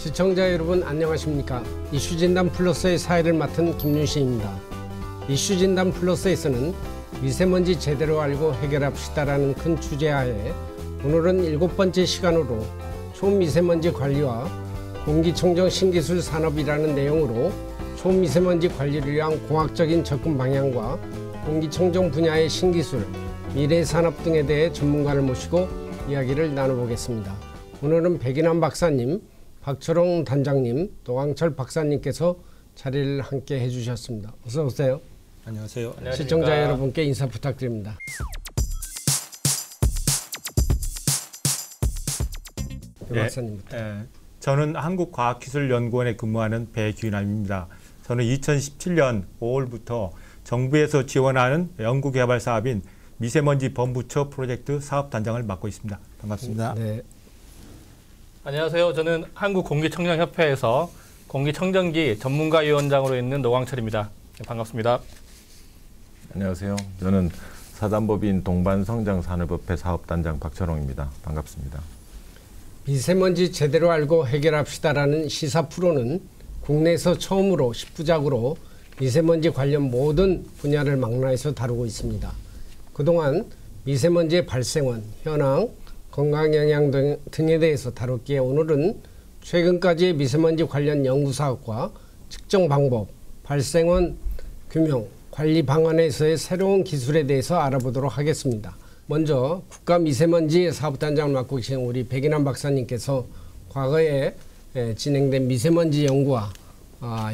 시청자 여러분 안녕하십니까? 이슈진단 플러스의 사회를 맡은 김윤식입니다. 이슈진단 플러스에서는 미세먼지 제대로 알고 해결합시다라는 큰 주제하에 오늘은 7번째 시간으로 초미세먼지 관리와 공기청정 신기술 산업이라는 내용으로 초미세먼지 관리를 위한 공학적인 접근 방향과 공기청정 분야의 신기술, 미래산업 등에 대해 전문가를 모시고 이야기를 나눠보겠습니다. 오늘은 백인환 박사님, 박철홍 단장님, 노광철 박사님께서 자리를 함께 해주셨습니다. 어서 오세요. 안녕하세요. 시청자 여러분께 인사 부탁드립니다. 박사님부터. 저는 한국과학기술연구원에 근무하는 백인환입니다. 저는 2017년 5월부터 정부에서 지원하는 연구개발 사업인 미세먼지 범부처 프로젝트 사업단장을 맡고 있습니다. 반갑습니다. 네. 안녕하세요. 저는 한국공기청정협회에서 공기청정기 전문가위원장으로 있는 노광철입니다. 네, 반갑습니다. 안녕하세요. 저는 사단법인 동반성장산업협회 사업단장 박철홍입니다. 반갑습니다. 미세먼지 제대로 알고 해결합시다라는 시사 프로는 국내에서 처음으로 10부작으로 미세먼지 관련 모든 분야를 망라해서 다루고 있습니다. 그동안 미세먼지의 발생원, 현황, 건강영향 등에 대해서 다뤘기에 오늘은 최근까지의 미세먼지 관련 연구사업과 측정 방법, 발생원 규명, 관리 방안에서의 새로운 기술에 대해서 알아보도록 하겠습니다. 먼저 국가미세먼지 사업단장을 맡고 계신 우리 백인환 박사님께서 과거에 진행된 미세먼지 연구와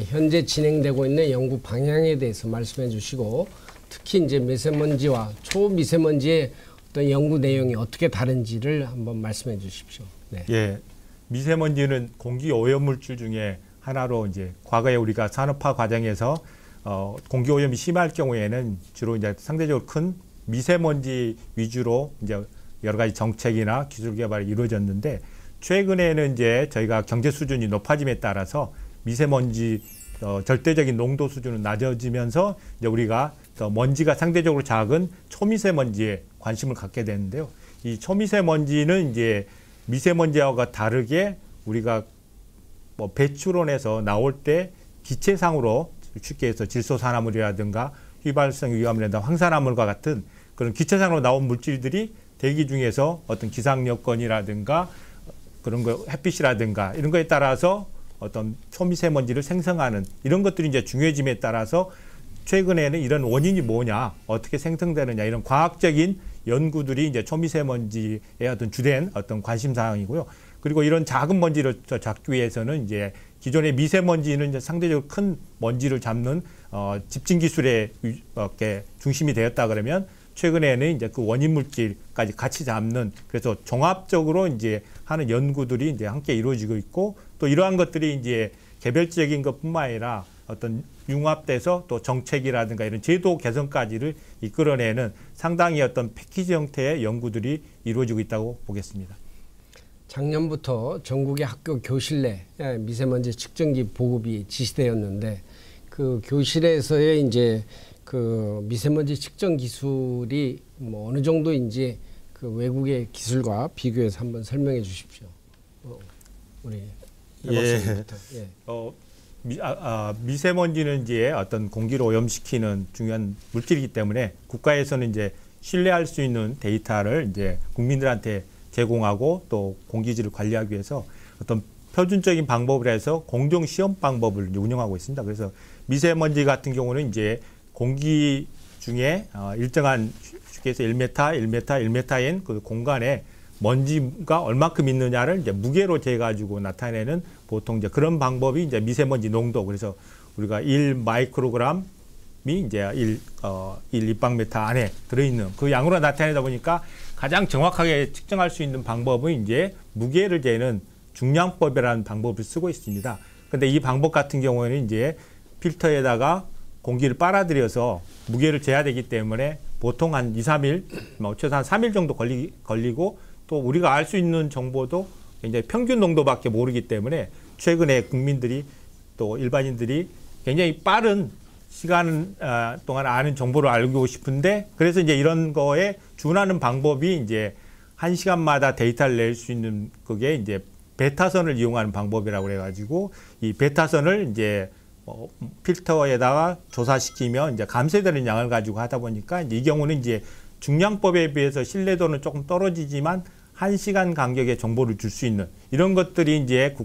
현재 진행되고 있는 연구 방향에 대해서 말씀해 주시고, 특히 이제 미세먼지와 초미세먼지의 어떤 연구 내용이 어떻게 다른지를 한번 말씀해 주십시오. 네. 예, 미세먼지는 공기 오염 물질 중에 하나로 이제 과거에 우리가 산업화 과정에서 공기 오염이 심할 경우에는 주로 이제 상대적으로 큰 미세먼지 위주로 이제 여러 가지 정책이나 기술 개발이 이루어졌는데, 최근에는 이제 저희가 경제 수준이 높아짐에 따라서 미세먼지 절대적인 농도 수준은 낮아지면서 이제 우리가 더 먼지가 상대적으로 작은 초미세먼지에 관심을 갖게 되는데요. 이 초미세먼지는 이제 미세먼지와 다르게 우리가 뭐 배출원에서 나올 때 기체상으로 쉽게 해서 질소산화물이라든가 휘발성 위험이라든가 황산화물과 같은 그런 기체상으로 나온 물질들이 대기 중에서 어떤 기상 여건이라든가 그런 거 햇빛이라든가 이런 거에 따라서 어떤 초미세먼지를 생성하는 이런 것들이 이제 중요해짐에 따라서 최근에는 이런 원인이 뭐냐, 어떻게 생성되느냐 이런 과학적인 연구들이 이제 초미세먼지의 어떤 주된 어떤 관심 사항이고요. 그리고 이런 작은 먼지를 잡기 위해서는 이제 기존의 미세먼지는 이제 상대적으로 큰 먼지를 잡는 집진 기술의 중심이 되었다 그러면, 최근에는 이제 그 원인 물질까지 같이 잡는, 그래서 종합적으로 이제 하는 연구들이 이제 함께 이루어지고 있고, 또 이러한 것들이 이제 개별적인 것뿐만 아니라 어떤 융합돼서 또 정책이라든가 이런 제도 개선까지를 이끌어내는 상당히 어떤 패키지 형태의 연구들이 이루어지고 있다고 보겠습니다. 작년부터 전국의 학교 교실 내 미세먼지 측정기 보급이 지시되었는데, 그 교실에서의 이제 그 미세먼지 측정 기술이 뭐 어느 정도인지 그 외국의 기술과 비교해서 한번 설명해 주십시오. 우리 박사님부터. 예. 미세먼지는 이제 어떤 공기를 오염시키는 중요한 물질이기 때문에 국가에서는 이제 신뢰할 수 있는 데이터를 이제 국민들한테 제공하고 또 공기질을 관리하기 위해서 어떤 표준적인 방법을 해서 공정 시험 방법을 운영하고 있습니다. 그래서 미세먼지 같은 경우는 이제 공기 중에 일정한 쉽게 해서 1m, 1m, 1m인 그 공간에 먼지가 얼마큼 있느냐를 이제 무게로 재가지고 나타내는 보통 이제 그런 방법이 이제 미세먼지 농도. 그래서 우리가 1 마이크로그램이 이제 1 立方메타 안에 들어있는 그 양으로 나타내다 보니까 가장 정확하게 측정할 수 있는 방법은 이제 무게를 재는 중량법이라는 방법을 쓰고 있습니다. 근데 이 방법 같은 경우에는 이제 필터에다가 공기를 빨아들여서 무게를 재야 되기 때문에 보통 한 2, 3일, 최소한 3일 정도 걸리고, 또 우리가 알 수 있는 정보도 굉장히 평균 농도밖에 모르기 때문에 최근에 국민들이 또 일반인들이 굉장히 빠른 시간 동안 아는 정보를 알고 싶은데, 그래서 이제 이런 거에 준하는 방법이 이제 1시간마다 데이터를 낼 수 있는 그게 이제 베타선을 이용하는 방법이라고 그래가지고 이 베타선을 이제 필터에다가 조사시키면 이제 감쇄되는 양을 가지고 하다 보니까 이제 이 경우는 이제 중량법에 비해서 신뢰도는 조금 떨어지지만 1시간 간격의 정보를 줄 수 있는 이런 것들이 이제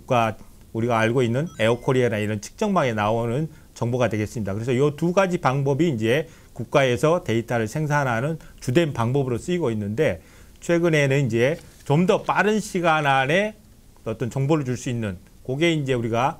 우리가 알고 있는 에어코리아나 이런 측정망에 나오는 정보가 되겠습니다. 그래서 이 두 가지 방법이 이제 국가에서 데이터를 생산하는 주된 방법으로 쓰이고 있는데 최근에는 이제 좀 더 빠른 시간 안에 어떤 정보를 줄 수 있는 그게 이제 우리가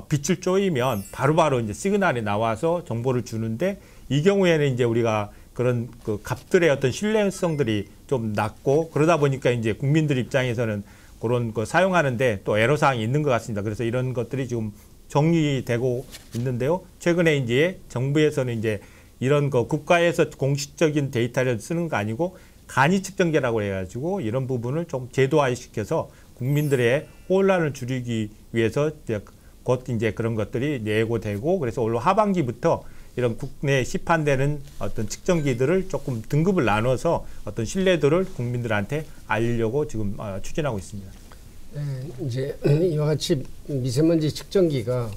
빛을 쪼이면 바로바로 이제 시그널이 나와서 정보를 주는데 이 경우에는 이제 우리가 그런 그 값들의 어떤 신뢰성들이 좀 낮고 그러다 보니까 이제 국민들 입장에서는 그런 거 사용하는데 또 애로사항이 있는 것 같습니다. 그래서 이런 것들이 지금 정리되고 있는데요. 최근에 이제 정부에서는 이제 이런 거 국가에서 공식적인 데이터를 쓰는 거 아니고 간이 측정제라고 해가지고 이런 부분을 좀 제도화시켜서 국민들의 혼란을 줄이기 위해서 곧 이제 그런 것들이 예고되고 그래서 올 하반기부터 이런 국내에 시판되는 어떤 측정기들을 조금 등급을 나눠서 어떤 신뢰도를 국민들한테 알리려고 지금 추진하고 있습니다. 네, 이제 이와 같이 미세먼지 측정기가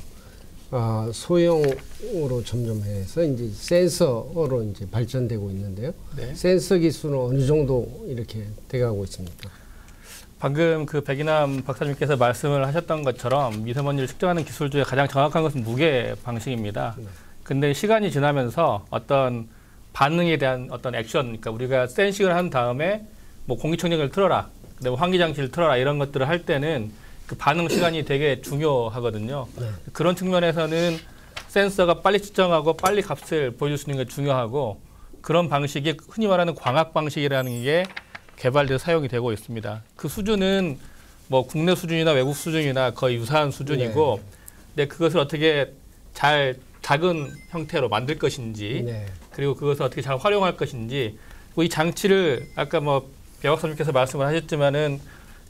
소형으로 점점 해서 이제 센서로 이제 발전되고 있는데요. 네. 센서 기술은 어느 정도 이렇게 돼가고 있습니까? 방금 그 백인남 박사님께서 말씀을 하셨던 것처럼 미세먼지를 측정하는 기술 중에 가장 정확한 것은 무게 방식입니다. 근데 시간이 지나면서 어떤 반응에 대한 어떤 액션, 그러니까 우리가 센싱을 한 다음에 뭐 공기청정기를 틀어라, 그다음에 환기장치를 틀어라 이런 것들을 할 때는 그 반응 시간이 되게 중요하거든요. 그런 측면에서는 센서가 빨리 측정하고 빨리 값을 보여줄 수 있는 게 중요하고 그런 방식이 흔히 말하는 광학 방식이라는 게 개발돼서 사용이 되고 있습니다. 그 수준은 뭐 국내 수준이나 외국 수준이나 거의 유사한 수준이고, 근데 그것을 어떻게 작은 형태로 만들 것인지, 그리고 그것을 어떻게 잘 활용할 것인지, 이 장치를 아까 뭐 배 박사님께서 말씀을 하셨지만은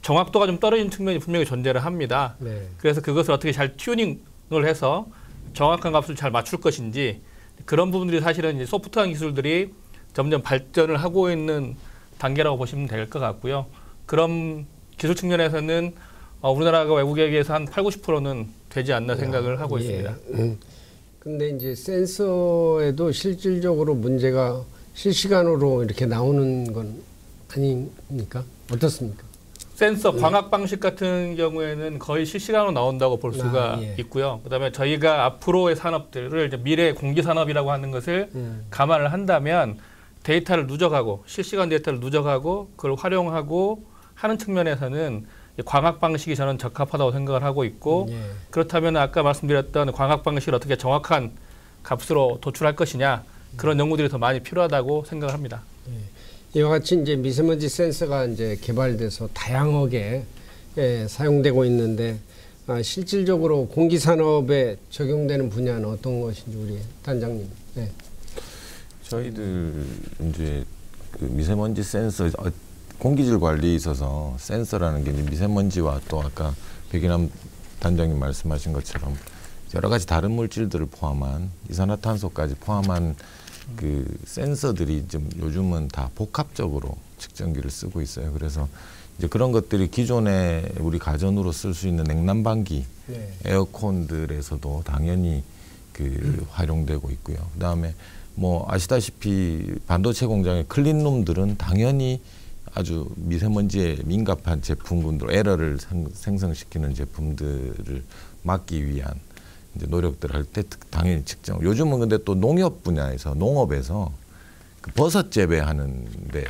정확도가 좀 떨어진 측면이 분명히 존재를 합니다. 그래서 그것을 어떻게 잘 튜닝을 해서 정확한 값을 잘 맞출 것인지 그런 부분들이 사실은 이제 소프트웨어 기술들이 점점 발전을 하고 있는 단계라고 보시면 될 것 같고요. 그런 기술 측면에서는 우리나라가 외국에 비해서 한 80~90%는 되지 않나 생각을 하고 있습니다. 근데 이제 센서에도 실질적으로 문제가 실시간으로 이렇게 나오는 건 아닙니까? 어떻습니까? 센서 광학 방식 같은 경우에는 거의 실시간으로 나온다고 볼 수가 있고요. 그다음에 저희가 앞으로의 산업들을 이제 미래 공기 산업이라고 하는 것을 감안을 한다면 데이터를 누적하고 실시간 데이터를 누적하고 그걸 활용하고 하는 측면에서는 광학 방식이 저는 적합하다고 생각을 하고 있고 그렇다면 아까 말씀드렸던 광학 방식을 어떻게 정확한 값으로 도출할 것이냐 그런 연구들이 더 많이 필요하다고 생각을 합니다. 이와 같이 이제 미세먼지 센서가 이제 개발돼서 다양하게 사용되고 있는데 실질적으로 공기 산업에 적용되는 분야는 어떤 것인지 우리 단장님. 저희들 이제 그 미세먼지 센서 공기질 관리에 있어서 센서라는 게 미세먼지와 또 아까 백인남 단장님 말씀하신 것처럼 여러 가지 다른 물질들을 포함한 이산화탄소까지 포함한 그 센서들이 좀 요즘은 다 복합적으로 측정기를 쓰고 있어요. 그래서 이제 그런 것들이 기존에 우리 가전으로 쓸 수 있는 냉난방기, 에어컨들에서도 당연히 그 활용되고 있고요. 그다음에 뭐 아시다시피 반도체 공장의 클린룸들은 당연히 아주 미세먼지에 민감한 제품군들, 에러를 생성시키는 제품들을 막기 위한 이제 노력들을 할 때 당연히 측정. 요즘은 근데 또 농협 분야에서 농업에서 그 버섯 재배하는데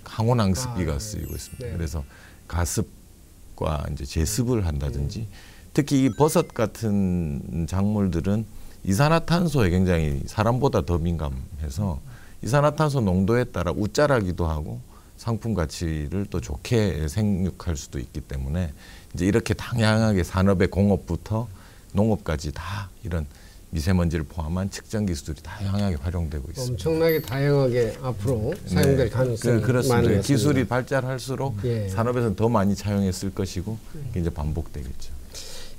항온항습기가 쓰이고 있습니다. 그래서 가습과 이제 제습을 한다든지 특히 이 버섯 같은 작물들은 이산화탄소에 굉장히 사람보다 더 민감해서 이산화탄소 농도에 따라 웃자라기도 하고 상품 가치를 또 좋게 생육할 수도 있기 때문에 이제 이렇게 다양하게 산업의 공업부터 농업까지 다 이런 미세먼지를 포함한 측정 기술들이 다양하게 활용되고 있습니다. 엄청나게 다양하게 앞으로 사용될 가능성이 그렇습니다. 기술이 발달할수록 산업에서는 더 많이 차용했을 것이고 이제 반복되겠죠.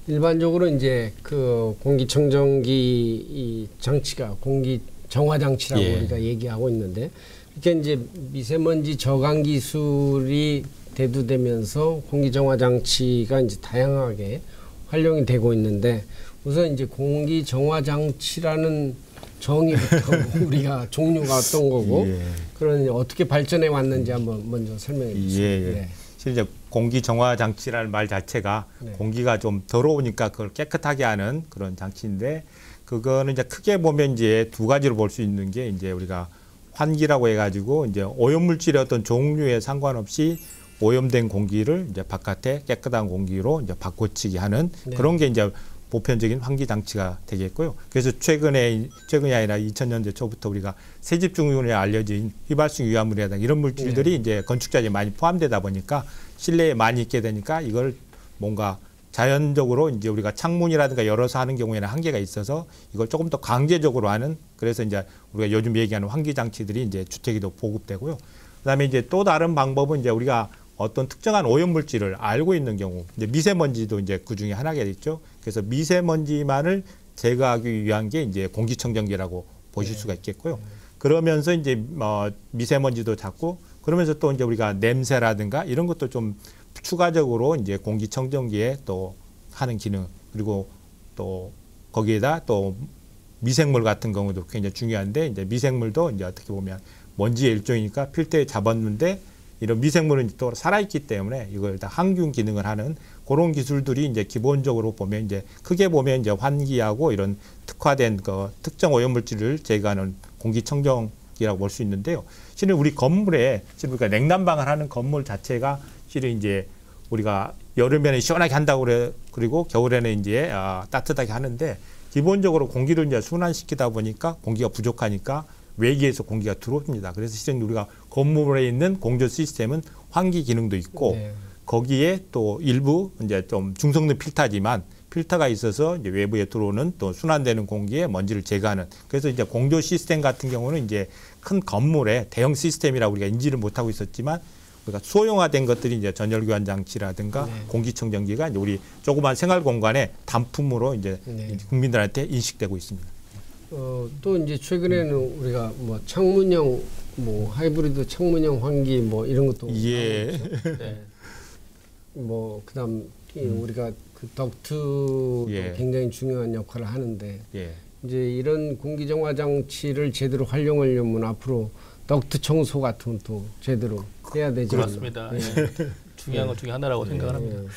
일반적으로 이제 그 공기청정기 이 장치가 공기 정화 장치라고 우리가 얘기하고 있는데 이렇게 이제 미세먼지 저감 기술이 대두되면서 공기정화 장치가 이제 다양하게 활용이 되고 있는데 우선 이제 공기정화 장치라는 정의부터 우리가 종류가 어떤 거고 예. 그런 어떻게 발전해 왔는지 한번 먼저 설명해 주시죠. 예, 예. 네. 실제 이제 공기 정화 장치라는 말 자체가 네. 공기가 좀 더러우니까 그걸 깨끗하게 하는 그런 장치인데 그거는 이제 크게 보면 이제 두 가지로 볼 수 있는 게 이제 우리가 환기라고 해가지고 이제 오염물질의 어떤 종류에 상관없이 오염된 공기를 이제 바깥에 깨끗한 공기로 이제 바꿔치기 하는 네. 그런 게 이제 보편적인 환기 장치가 되겠고요. 그래서 최근이 아니라 2000년대 초부터 우리가 새집 중에 알려진 휘발성 유화물이라든가 이런 물질들이 이제 건축자재에 많이 포함되다 보니까 실내에 많이 있게 되니까 이걸 뭔가 자연적으로 이제 우리가 창문이라든가 열어서 하는 경우에는 한계가 있어서 이걸 조금 더 강제적으로 하는 그래서 이제 우리가 요즘 얘기하는 환기 장치들이 이제 주택에도 보급되고요. 그다음에 이제 또 다른 방법은 이제 우리가 어떤 특정한 오염 물질을 알고 있는 경우, 이제 미세먼지도 이제 그 중에 하나가 있죠. 그래서 미세먼지만을 제거하기 위한 게 이제 공기청정기라고 보실 수가 있겠고요. 그러면서 이제 미세먼지도 잡고 그러면서 또 이제 우리가 냄새라든가 이런 것도 좀 추가적으로 이제 공기청정기에 또 하는 기능 그리고 또 거기에다 또 미생물 같은 경우도 굉장히 중요한데 이제 미생물도 이제 어떻게 보면 먼지의 일종이니까 필터에 잡았는데 이런 미생물은 또 살아있기 때문에 이걸 다 항균 기능을 하는 그런 기술들이 이제 기본적으로 보면 이제 크게 보면 이제 환기하고 이런 특화된 그 특정 오염물질을 제거하는 공기청정기라고 볼 수 있는데요. 실은 우리 건물에 지금 우리가 냉난방을 하는 건물 자체가 실은 이제 우리가 여름에는 시원하게 한다고 그래 그리고 겨울에는 이제 따뜻하게 하는데 기본적으로 공기를 이제 순환시키다 보니까 공기가 부족하니까 외기에서 공기가 들어옵니다. 그래서 실은 우리가 건물에 있는 공조 시스템은 환기 기능도 있고 네. 거기에 또 일부 이제 좀 중성능 필터지만 필터가 있어서 이제 외부에 들어오는 또 순환되는 공기에 먼지를 제거하는 그래서 이제 공조 시스템 같은 경우는 이제 큰 건물의 대형 시스템이라고 우리가 인지를 못하고 있었지만 우리가 소형화된 것들이 이제 전열 교환 장치라든가 네. 공기청정기가 이제 우리 조그만 생활 공간에 단품으로 이제 네. 국민들한테 인식되고 있습니다. 또 이제 최근에는 우리가 뭐 창문형 뭐 하이브리드 창문형 환기 뭐 이런 것도 예. 네. 뭐 그다음 우리가 그 덕트도 예. 굉장히 중요한 역할을 하는데 예. 이제 이런 공기정화 장치를 제대로 활용하려면 앞으로 덕트 청소 같은 것도 제대로 해야 되지 않나. 그렇습니다. 예. 예. 중요한 것 중에 하나라고 생각을 합니다. 예.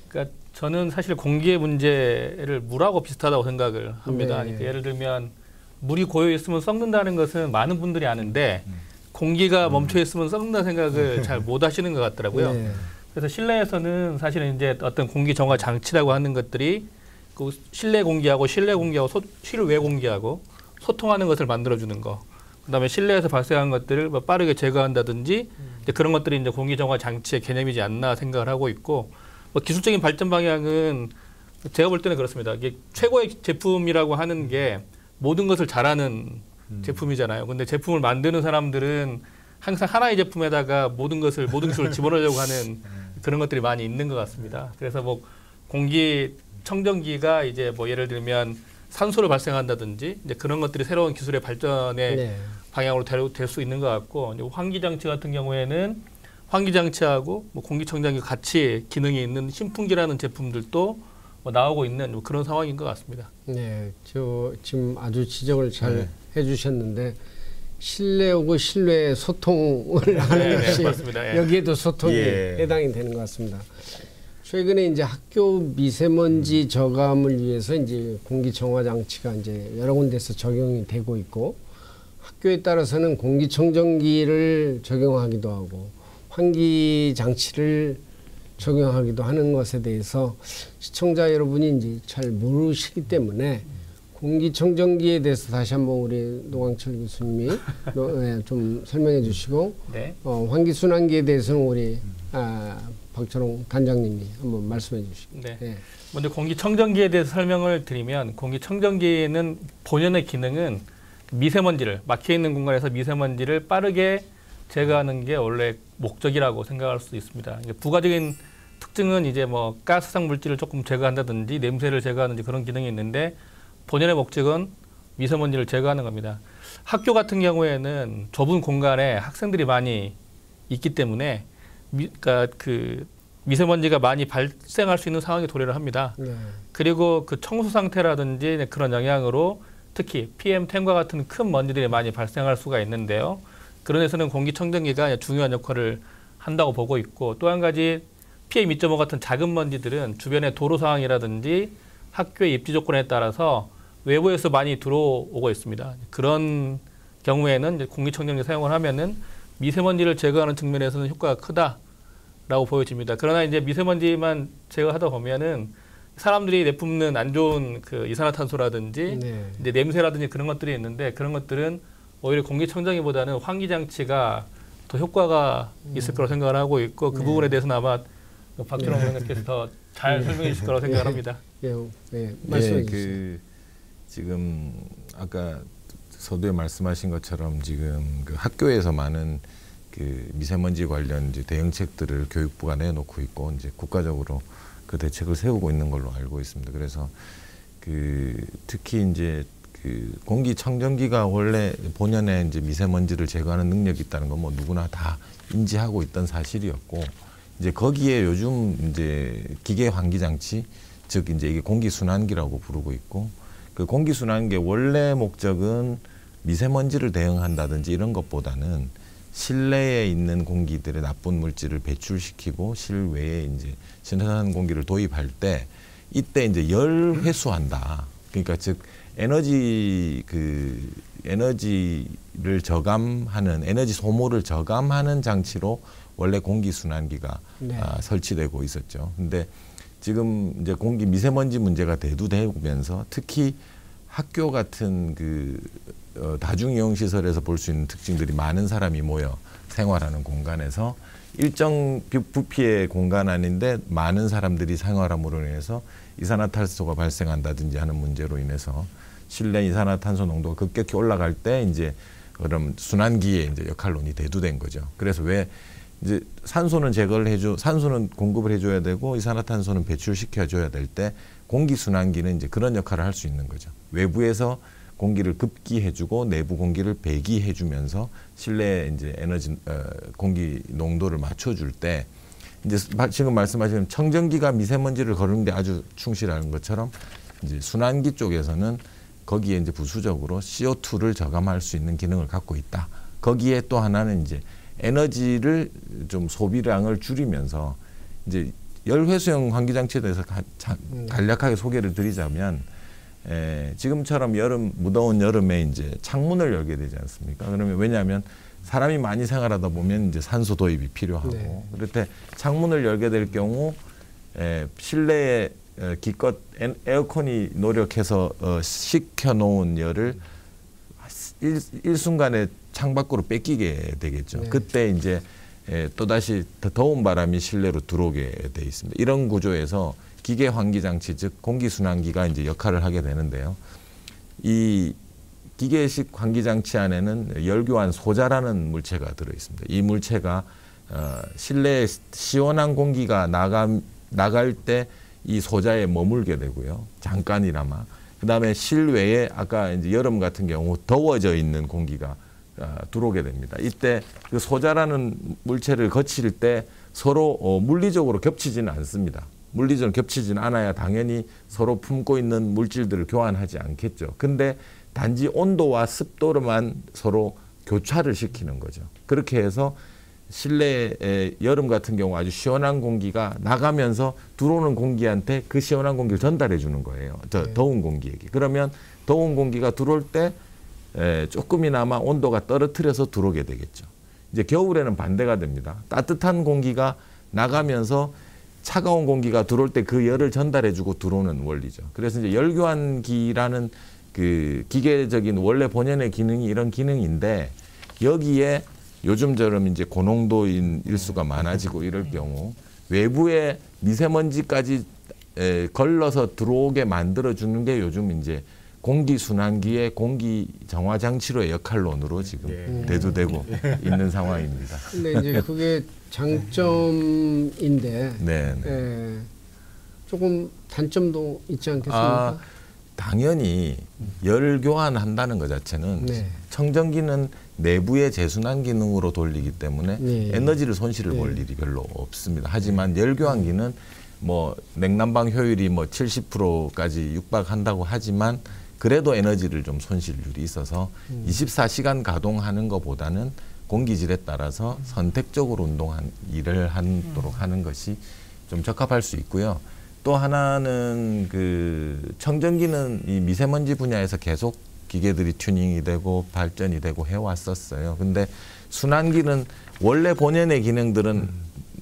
그러니까 저는 사실 공기의 문제를 물하고 비슷하다고 생각을 합니다. 네. 그러니까 예를 들면 물이 고여 있으면 썩는다는 것은 많은 분들이 아는데 공기가 멈춰 있으면 썩는다는 생각을 잘 못 하시는 것 같더라고요. 네. 그래서 실내에서는 사실은 이제 어떤 공기 정화 장치라고 하는 것들이 그 실내 공기하고 실외 공기하고 소통하는 것을 만들어주는 거. 그다음에 실내에서 발생한 것들을 뭐 빠르게 제거한다든지 이제 그런 것들이 이제 공기 정화 장치의 개념이지 않나 생각을 하고 있고 뭐 기술적인 발전 방향은 제가 볼 때는 그렇습니다. 이게 최고의 제품이라고 하는 게 모든 것을 잘하는 제품이잖아요. 근데 제품을 만드는 사람들은 항상 하나의 제품에다가 모든 기술을 집어넣으려고 하는 그런 것들이 많이 있는 것 같습니다. 그래서 뭐 공기 청정기가 이제 뭐 예를 들면 산소를 발생한다든지 이제 그런 것들이 새로운 기술의 발전의 네. 방향으로 될 수 있는 것 같고 이제 환기 장치 같은 경우에는 환기 장치하고 뭐 공기청정기 같이 기능이 있는 신풍기라는 제품들도 뭐 나오고 있는 뭐 그런 상황인 것 같습니다. 네, 저 지금 아주 지적을 잘 네. 해주셨는데 실내하고 실외 소통을 하는 네, 것이 맞습니다. 예. 여기에도 소통이 예. 해당이 되는 것 같습니다. 최근에 이제 학교 미세먼지 저감을 위해서 이제 공기 정화 장치가 이제 여러 군데서 적용이 되고 있고 학교에 따라서는 공기청정기를 적용하기도 하고 환기 장치를 적용하기도 하는 것에 대해서 시청자 여러분이 이제 잘 모르시기 때문에 공기청정기에 대해서 다시 한번 우리 노광철 교수님이 좀 설명해 주시고 네. 환기순환기에 대해서는 우리 박철홍 단장님이 한번 말씀해 주시고. 네. 네. 먼저 공기청정기에 대해서 설명을 드리면 공기청정기에는 본연의 기능은 미세먼지를 막혀 있는 공간에서 미세먼지를 빠르게 제거하는 게 원래 목적이라고 생각할 수 있습니다. 부가적인 특징은 이제 뭐 가스성 물질을 조금 제거한다든지 냄새를 제거하는지 그런 기능이 있는데 본연의 목적은 미세먼지를 제거하는 겁니다. 학교 같은 경우에는 좁은 공간에 학생들이 많이 있기 때문에 그러니까 그 미세먼지가 많이 발생할 수 있는 상황에 도래를 합니다. 네. 그리고 그 청소 상태라든지 그런 영향으로 특히 PM10과 같은 큰 먼지들이 많이 발생할 수가 있는데요. 그런 데서는 공기청정기가 중요한 역할을 한다고 보고 있고, 또 한 가지 PM2.5 같은 작은 먼지들은 주변의 도로 상황이라든지 학교의 입지 조건에 따라서 외부에서 많이 들어오고 있습니다. 그런 경우에는 이제 공기청정기 사용을 하면은 미세먼지를 제거하는 측면에서는 효과가 크다라고 보여집니다. 그러나 이제 미세먼지만 제거하다 보면은 사람들이 내뿜는 안 좋은 그 이산화탄소라든지 네. 이제 냄새라든지 그런 것들이 있는데, 그런 것들은 오히려 공기청정기보다는 환기장치가 더 효과가 있을 거라고 생각을 하고 있고, 그 네. 부분에 대해서는 아마 박준호 의원님께서 더 잘 설명해 주실 거라고 생각을 합니다. 예, 예, 말씀해 주세요. 그 지금 아까 서두에 말씀하신 것처럼 지금 그 학교에서 많은 그 미세먼지 관련 이제 대응책들을 교육부가 내놓고 있고, 이제 국가적으로 그 대책을 세우고 있는 걸로 알고 있습니다. 그래서 그 특히 이제 그 공기청정기가 원래 본연의 이제 미세먼지를 제거하는 능력이 있다는 건 뭐 누구나 다 인지하고 있던 사실이었고, 이제 거기에 요즘 이제 기계 환기 장치, 즉 이제 이게 공기 순환기라고 부르고 있고, 그 공기 순환기의 원래 목적은 미세먼지를 대응한다든지 이런 것보다는 실내에 있는 공기들의 나쁜 물질을 배출시키고 실외에 이제 신선한 공기를 도입할 때 이때 이제 열 회수한다. 그러니까 즉 에너지를 저감하는, 에너지 소모를 저감하는 장치로 원래 공기 순환기가 네. 설치되고 있었죠. 근데 지금 이제 공기 미세먼지 문제가 대두되면서 특히 학교 같은 그 다중이용 시설에서 볼 수 있는 특징들이 많은 사람이 모여 생활하는 공간에서 일정 부피의 공간 아닌데 많은 사람들이 생활함으로 인해서 이산화탄소가 발생한다든지 하는 문제로 인해서 실내 이산화탄소 농도가 급격히 올라갈 때 이제 그럼 순환기의 이제 역할론이 대두된 거죠. 그래서 왜 이제 산소는 산소는 공급을 해줘야 되고 이산화탄소는 배출시켜줘야 될 때 공기 순환기는 이제 그런 역할을 할 수 있는 거죠. 외부에서 공기를 급기해주고 내부 공기를 배기해주면서 실내 이제 공기 농도를 맞춰줄 때 이제 지금 말씀하신 청정기가 미세먼지를 거르는데 아주 충실한 것처럼 이제 순환기 쪽에서는 거기에 이제 부수적으로 CO2를 저감할 수 있는 기능을 갖고 있다. 거기에 또 하나는 이제 에너지를 좀 소비량을 줄이면서 이제 열회수형 환기장치에 대해서 간략하게 소개를 드리자면, 지금처럼 무더운 여름에 이제 창문을 열게 되지 않습니까? 그러면 왜냐하면 사람이 많이 생활하다 보면 이제 산소 도입이 필요하고, 네. 그럴 때 창문을 열게 될 경우 실내에 기껏 에어컨이 노력해서 식혀놓은 열을 일순간에 창밖으로 뺏기게 되겠죠. 네. 그때 이제 또다시 더 더운 바람이 실내로 들어오게 돼 있습니다. 이런 구조에서 기계 환기 장치, 즉 공기 순환기가 이제 역할을 하게 되는데요. 이 기계식 환기 장치 안에는 열교환 소자라는 물체가 들어 있습니다. 이 물체가 실내에 시원한 공기가 나갈 때 이 소자에 머물게 되고요. 잠깐이나마. 그다음에 실외에 아까 이제 여름 같은 경우 더워져 있는 공기가 들어오게 됩니다. 이때 그 소자라는 물체를 거칠 때 서로 물리적으로 겹치지는 않습니다. 물리적으로 겹치지는 않아야 당연히 서로 품고 있는 물질들을 교환하지 않겠죠. 근데 단지 온도와 습도로만 서로 교차를 시키는 거죠. 그렇게 해서 실내에 여름 같은 경우 아주 시원한 공기가 나가면서 들어오는 공기한테 그 시원한 공기를 전달해 주는 거예요. 더운 공기에게. 그러면 더운 공기가 들어올 때 조금이나마 온도가 떨어뜨려서 들어오게 되겠죠. 이제 겨울에는 반대가 됩니다. 따뜻한 공기가 나가면서 차가운 공기가 들어올 때 그 열을 전달해주고 들어오는 원리죠. 그래서 이제 열교환기라는 그 기계적인 원래 본연의 기능이 이런 기능인데, 여기에 요즘처럼 이제 고농도인 일수가 많아지고 이럴 경우 외부에 미세먼지까지 걸러서 들어오게 만들어주는 게 요즘 이제 공기순환기의 공기 정화 장치로의 역할론으로 지금 대두되고 있는 상황입니다. 근데 이제 그게 장점인데 네. 조금 단점도 있지 않겠습니까? 당연히 열 교환한다는 것 자체는 네. 청정기는 내부의 재순환 기능으로 돌리기 때문에 네. 에너지를 손실을 볼 일이 별로 없습니다. 하지만 열교환기는 뭐 냉난방 효율이 뭐 70%까지 육박한다고 하지만 그래도 에너지를 좀 손실률이 있어서 24시간 가동하는 것보다는 공기질에 따라서 선택적으로 일을 하도록 하는 것이 좀 적합할 수 있고요. 또 하나는 그 청정기는 이 미세먼지 분야에서 계속 기계들이 튜닝이 되고 발전이 되고 해왔었어요. 근데 순환기는 원래 본연의 기능들은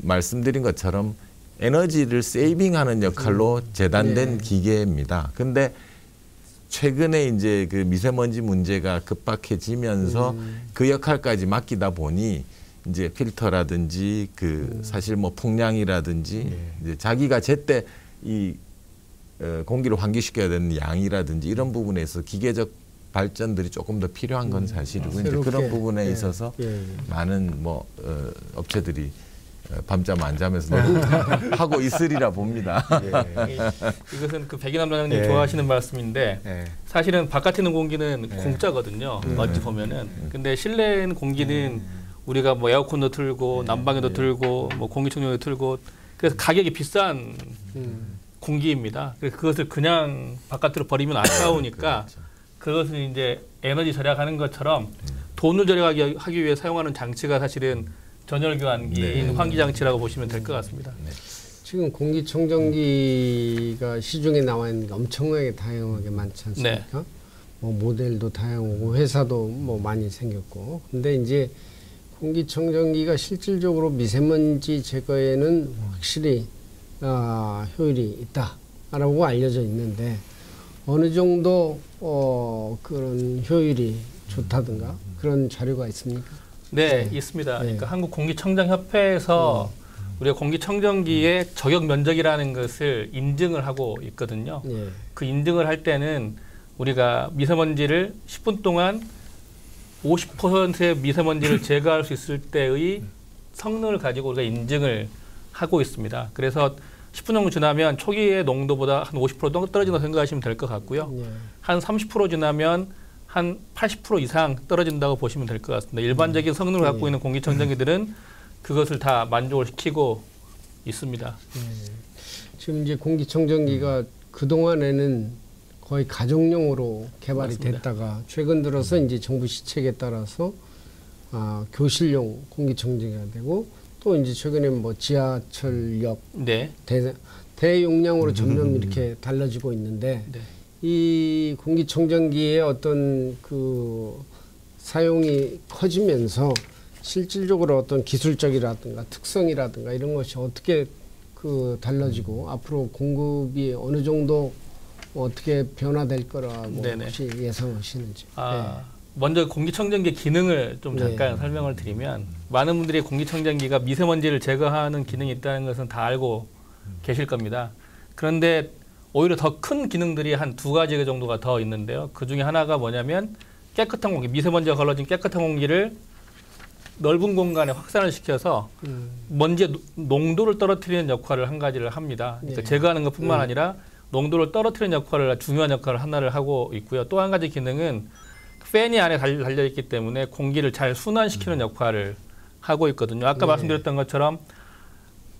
말씀드린 것처럼 에너지를 세이빙하는 역할로 재단된 기계입니다. 근데 최근에 이제 그 미세먼지 문제가 급박해지면서 그 역할까지 맡기다 보니 이제 필터라든지 그 사실 뭐 풍량이라든지 이제 자기가 제때 이 공기를 환기시켜야 되는 양이라든지 이런 부분에서 기계적 발전들이 조금 더 필요한 건 사실이고 이제 그런 부분에 있어서 많은 뭐 업체들이 밤잠 안 자면서 하고 있으리라 봅니다. 이것은 그 백인남 단장님 좋아하시는 말씀인데 사실은 바깥에 있는 공기는 공짜거든요. 어찌 보면은. 근데 실내에 있는 공기는 우리가 뭐 에어컨도 틀고 난방에도 틀고 뭐 공기청정기도 틀고 그래서 가격이 비싼 공기입니다. 그래서 그것을 그냥 바깥으로 버리면 아까우니까 그것을 이제 에너지 절약하는 것처럼 돈을 절약하기 위해 사용하는 장치가 사실은 전열교환기인 환기장치라고 보시면 될 것 같습니다. 지금 공기청정기가 시중에 나와 있는 게 엄청나게 다양하게 많지 않습니까? 뭐 모델도 다양하고 회사도 뭐 많이 생겼고. 근데 이제 공기청정기가 실질적으로 미세먼지 제거에는 확실히 효율이 있다라고 알려져 있는데 어느 정도 그런 효율이 좋다든가 그런 자료가 있습니까? 네, 있습니다. 그러니까 한국공기청정협회에서 우리가 공기청정기의 저격 면적이라는 것을 인증을 하고 있거든요. 그 인증을 할 때는 우리가 미세먼지를 10분 동안 50%의 미세먼지를 제거할 수 있을 때의 성능을 가지고 우리가 인증을 하고 있습니다. 그래서 10분 정도 지나면 초기의 농도보다 한 50% 떨어진다고 생각하시면 될 것 같고요. 한 30% 지나면 한 80% 이상 떨어진다고 보시면 될 것 같습니다. 일반적인 성능을 갖고 있는 공기청정기들은 그것을 다 만족을 시키고 있습니다. 지금 이제 공기청정기가 그동안에는 거의 가정용으로 개발이 맞습니다. 됐다가 최근 들어서 이제 정부 시책에 따라서 교실용 공기청정기가 되고 또 이제 최근에 뭐 지하철역 대용량으로 점점 이렇게 달라지고 있는데 이 공기청정기의 어떤 그 사용이 커지면서 실질적으로 어떤 기술적이라든가 특성이라든가 이런 것이 어떻게 그 달라지고 앞으로 공급이 어느 정도 어떻게 변화될 거라고 혹시 예상하시는지. 먼저 공기청정기 기능을 좀 잠깐 설명을 드리면 많은 분들이 공기청정기가 미세먼지를 제거하는 기능이 있다는 것은 다 알고 계실 겁니다. 그런데 오히려 더 큰 기능들이 한 2가지 정도가 더 있는데요. 그 중에 하나가 뭐냐면 깨끗한 공기, 미세먼지가 걸러진 깨끗한 공기를 넓은 공간에 확산을 시켜서 먼지의 농도를 떨어뜨리는 역할을 한 가지를 합니다. 그러니까 제거하는 것뿐만 아니라 농도를 떨어뜨리는 역할을 중요한 역할을 하나를 하고 있고요. 또 한 가지 기능은 팬이 안에 달려 있기 때문에 공기를 잘 순환시키는 역할을 하고 있거든요. 아까 말씀드렸던 것처럼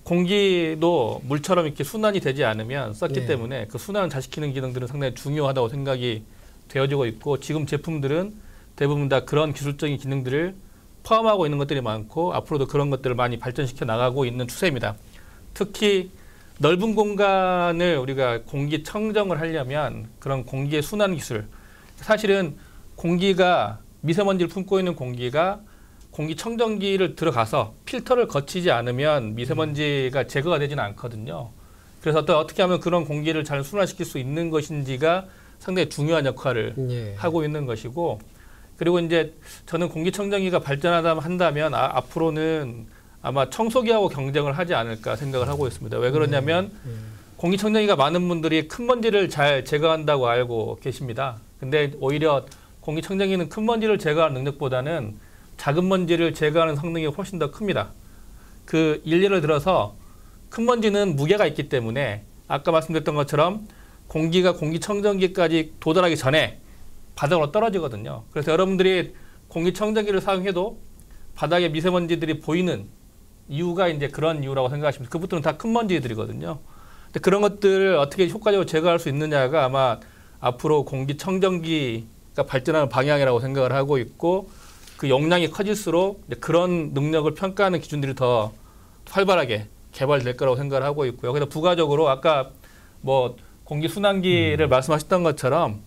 공기도 물처럼 이렇게 순환이 되지 않으면 썩기 때문에 그 순환을 잘 시키는 기능들은 상당히 중요하다고 생각이 되어지고 있고 지금 제품들은 대부분 다 그런 기술적인 기능들을 포함하고 있는 것들이 많고 앞으로도 그런 것들을 많이 발전시켜 나가고 있는 추세입니다. 특히 넓은 공간을 우리가 공기 청정을 하려면 그런 공기의 순환 기술 사실은 공기가 미세먼지를 품고 있는 공기가 공기청정기를 들어가서 필터를 거치지 않으면 미세먼지가 제거가 되지는 않거든요. 그래서 어떻게 하면 그런 공기를 잘 순환시킬 수 있는 것인지가 상당히 중요한 역할을 하고 있는 것이고 그리고 이제 저는 공기청정기가 한다면 앞으로는 아마 청소기하고 경쟁을 하지 않을까 생각을 하고 있습니다. 왜 그러냐면 공기청정기가 많은 분들이 큰 먼지를 잘 제거한다고 알고 계십니다. 근데 오히려 공기청정기는 큰 먼지를 제거하는 능력보다는 작은 먼지를 제거하는 성능이 훨씬 더 큽니다. 그 일례를 들어서 큰 먼지는 무게가 있기 때문에 아까 말씀드렸던 것처럼 공기가 공기청정기까지 도달하기 전에 바닥으로 떨어지거든요. 그래서 여러분들이 공기청정기를 사용해도 바닥에 미세먼지들이 보이는 이유가 이제 그런 이유라고 생각하시면 그것들은 다 큰 먼지들이거든요. 근데 그런 것들을 어떻게 효과적으로 제거할 수 있느냐가 아마 앞으로 공기청정기가 발전하는 방향이라고 생각을 하고 있고 그 용량이 커질수록 이제 그런 능력을 평가하는 기준들이 더 활발하게 개발될 거라고 생각을 하고 있고요. 그래서 부가적으로 아까 뭐 공기순환기를 말씀하셨던 것처럼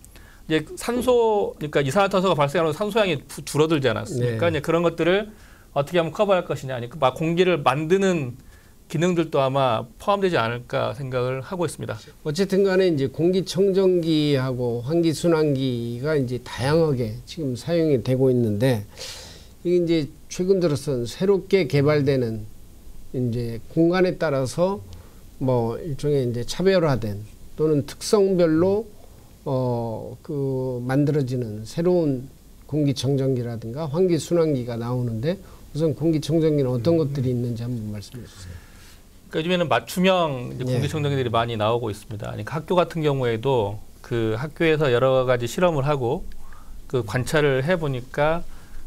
이제 산소, 그러니까 이산화탄소가 발생하면 산소량이 줄어들지 않았습니까? 네. 이제 그런 것들을 어떻게 하면 커버할 것이냐, 아니면 공기를 만드는 기능들도 아마 포함되지 않을까 생각을 하고 있습니다. 어쨌든 간에 이제 공기청정기하고 환기순환기가 이제 다양하게 지금 사용이 되고 있는데 이게 이제 최근 들어서는 새롭게 개발되는 이제 공간에 따라서 뭐 일종의 이제 차별화된 또는 특성별로 만들어지는 새로운 공기청정기라든가 환기순환기가 나오는데 우선 공기청정기는 어떤 것들이 있는지 한번 말씀해 주세요. 그러니까 요즘에는 맞춤형 이제 공기청정기들이 많이 나오고 있습니다. 그러니까 학교 같은 경우에도 그 학교에서 여러 가지 실험을 하고 그 관찰을 해보니까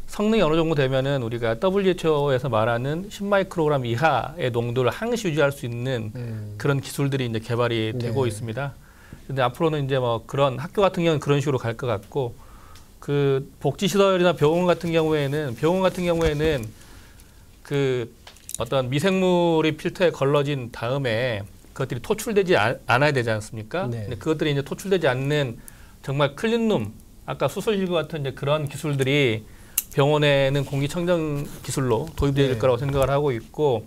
성능이 어느 정도 되면은 우리가 WHO에서 말하는 10마이크로그램 이하의 농도를 항시 유지할 수 있는 그런 기술들이 이제 개발이 되고 있습니다. 근데 앞으로는 이제 뭐 그런 학교 같은 경우는 그런 식으로 갈 것 같고 그 복지시설이나 병원 같은 경우에는 그 어떤 미생물이 필터에 걸러진 다음에 그것들이 토출되지 않아야 되지 않습니까? 네. 근데 그것들이 이제 토출되지 않는 정말 클린룸, 아까 수술실 같은 이제 그런 기술들이 병원에는 공기청정 기술로 도입될 거라고 생각을 하고 있고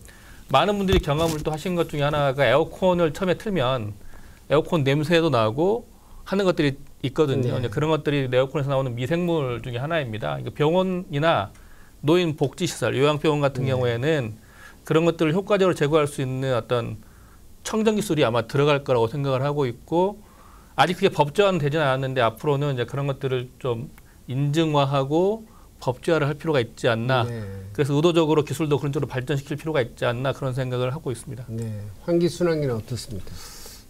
많은 분들이 경험을 또 하신 것 중에 하나가 에어컨을 처음에 틀면 에어컨 냄새도 나고 하는 것들이 있거든요. 네. 그런 것들이 에어컨에서 나오는 미생물 중에 하나입니다. 병원이나 노인 복지시설, 요양병원 같은 경우에는 그런 것들을 효과적으로 제거할 수 있는 어떤 청정 기술이 아마 들어갈 거라고 생각을 하고 있고 아직 그게 법제화는 않았는데 앞으로는 이제 그런 것들을 좀 인증화하고 법제화를 할 필요가 있지 않나. 네. 그래서 의도적으로 기술도 그런 쪽으로 발전시킬 필요가 있지 않나 그런 생각을 하고 있습니다. 네. 환기순환기는 어떻습니까?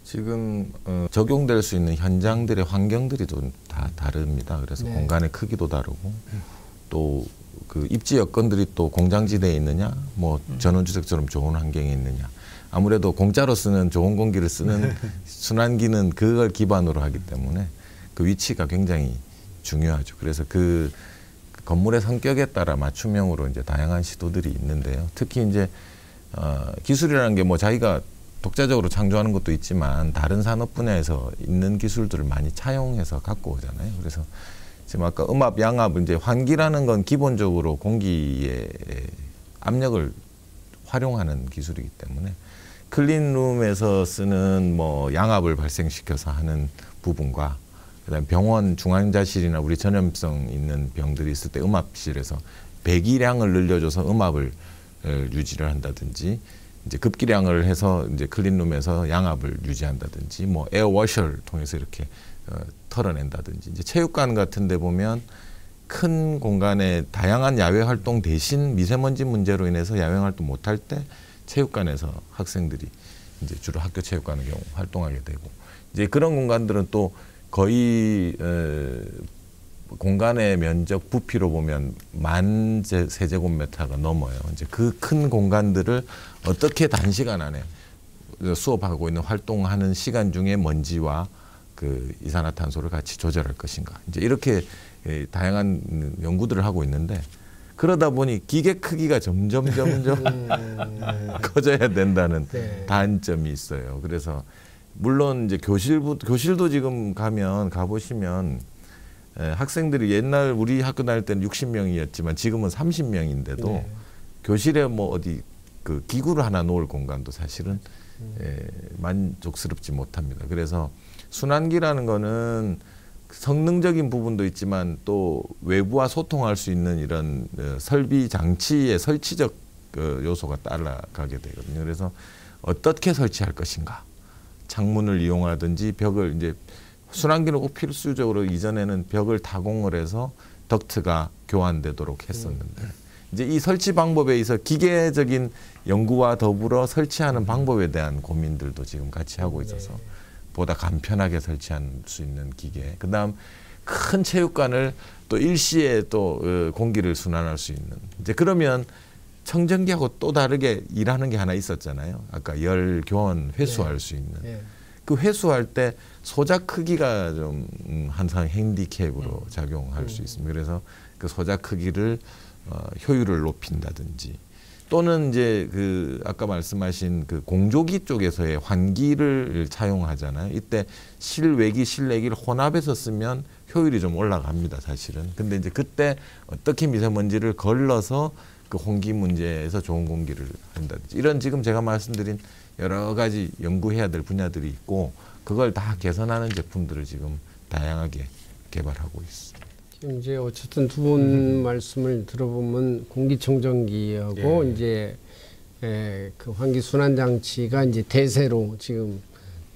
지금 적용될 수 있는 현장들의 환경들이 좀 다 다릅니다. 그래서 공간의 크기도 다르고 또 그 입지 여건들이 또 공장지대에 있느냐, 뭐 전원주택처럼 좋은 환경에 있느냐. 아무래도 공짜로 쓰는 좋은 공기를 쓰는 순환기는 그걸 기반으로 하기 때문에 그 위치가 굉장히 중요하죠. 그래서 그 건물의 성격에 따라 맞춤형으로 이제 다양한 시도들이 있는데요. 특히 이제 기술이라는 게 뭐 자기가 독자적으로 창조하는 것도 있지만 다른 산업 분야에서 있는 기술들을 많이 차용해서 갖고 오잖아요. 그래서 지금 아까 음압, 양압, 이제 환기라는 건 기본적으로 공기의 압력을 활용하는 기술이기 때문에 클린룸에서 쓰는 뭐 양압을 발생시켜서 하는 부분과 그다음에 병원 중환자실이나 우리 전염성 있는 병들이 있을 때 음압실에서 배기량을 늘려줘서 음압을 유지를 한다든지 이제 급기량을 해서 이제 클린룸에서 양압을 유지한다든지 뭐 에어워셔를 통해서 이렇게 털어낸다든지 이제 체육관 같은 데 보면 큰 공간에 다양한 야외 활동 대신 미세먼지 문제로 인해서 야외 활동 못할 때 체육관에서 학생들이 이제 주로 학교 체육관의 경우 활동하게 되고 이제 그런 공간들은 또 거의 공간의 면적 부피로 보면 10,000 세제곱미터가 넘어요. 이제 그 큰 공간들을 어떻게 단시간 안에 수업하고 있는 활동하는 시간 중에 먼지와 그 이산화탄소를 같이 조절할 것인가. 이제 이렇게 다양한 연구들을 하고 있는데 그러다 보니 기계 크기가 점점 커져야 된다는 단점이 있어요. 그래서 물론 이제 교실도 지금 가보시면 학생들이 옛날 우리 학교 다닐 때는 60명이었지만 지금은 30명인데도 교실에 뭐 어디 그 기구를 하나 놓을 공간도 사실은 만족스럽지 못합니다. 그래서 순환기라는 거는 성능적인 부분도 있지만 또 외부와 소통할 수 있는 이런 설비 장치의 설치적 요소가 따라가게 되거든요. 그래서 어떻게 설치할 것인가, 창문을 이용하든지 벽을 이제 순환기는 꼭 필수적으로 이전에는 벽을 타공을 해서 덕트가 교환되도록 했었는데 이제 이 설치 방법에 있어 기계적인 연구와 더불어 설치하는 방법에 대한 고민들도 지금 같이 하고 있어서 보다 간편하게 설치할 수 있는 기계. 그다음 큰 체육관을 또 일시에 또 공기를 순환할 수 있는 이제 그러면 청정기하고 또 다르게 일하는 게 하나 있었잖아요. 아까 열 교원 회수할 수 있는 그 회수할 때 소자 크기가 좀 항상 핸디캡으로 작용할 수 있습니다. 그래서 그 소자 크기를 효율을 높인다든지 또는 이제 그 아까 말씀하신 그 공조기 쪽에서의 환기를 차용하잖아요. 이때 실외기, 실내기를 혼합해서 쓰면 효율이 좀 올라갑니다, 사실은. 근데 이제 그때 어떻게 미세먼지를 걸러서 그 홍기 문제에서 좋은 공기를 한다든지 이런 지금 제가 말씀드린 여러 가지 연구해야 될 분야들이 있고 그걸 다 개선하는 제품들을 지금 다양하게 개발하고 있습니다. 지금 이제 어쨌든 두 분 말씀을 들어보면 공기청정기하고 이제 그 환기 순환 장치가 이제 대세로 지금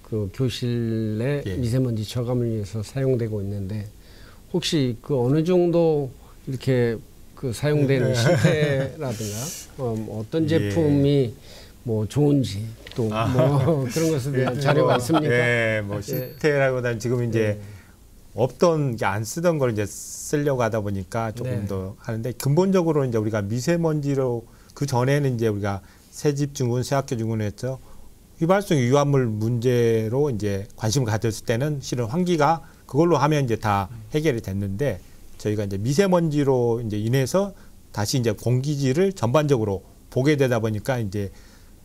그 교실 내 미세먼지 저감을 위해서 사용되고 있는데 혹시 그 어느 정도 이렇게 그 사용되는 실태라든가 어떤 제품이 뭐 좋은지 또 뭐 그런 것에 대한 자료가 있습니까? 네, 뭐 실태라고보다는 지금 이제 없던 게 안 쓰던 걸 이제 쓰려고 하다 보니까 조금 더 하는데 근본적으로 이제 우리가 미세먼지로 그 전에는 이제 우리가 새집 증후군, 새학교 증후군 했죠. 휘발성 유화물 문제로 이제 관심을 가졌을 때는 실은 환기가 그걸로 하면 이제 다 해결이 됐는데 저희가 이제 미세먼지로 이제 인해서 다시 이제 공기질을 전반적으로 보게 되다 보니까 이제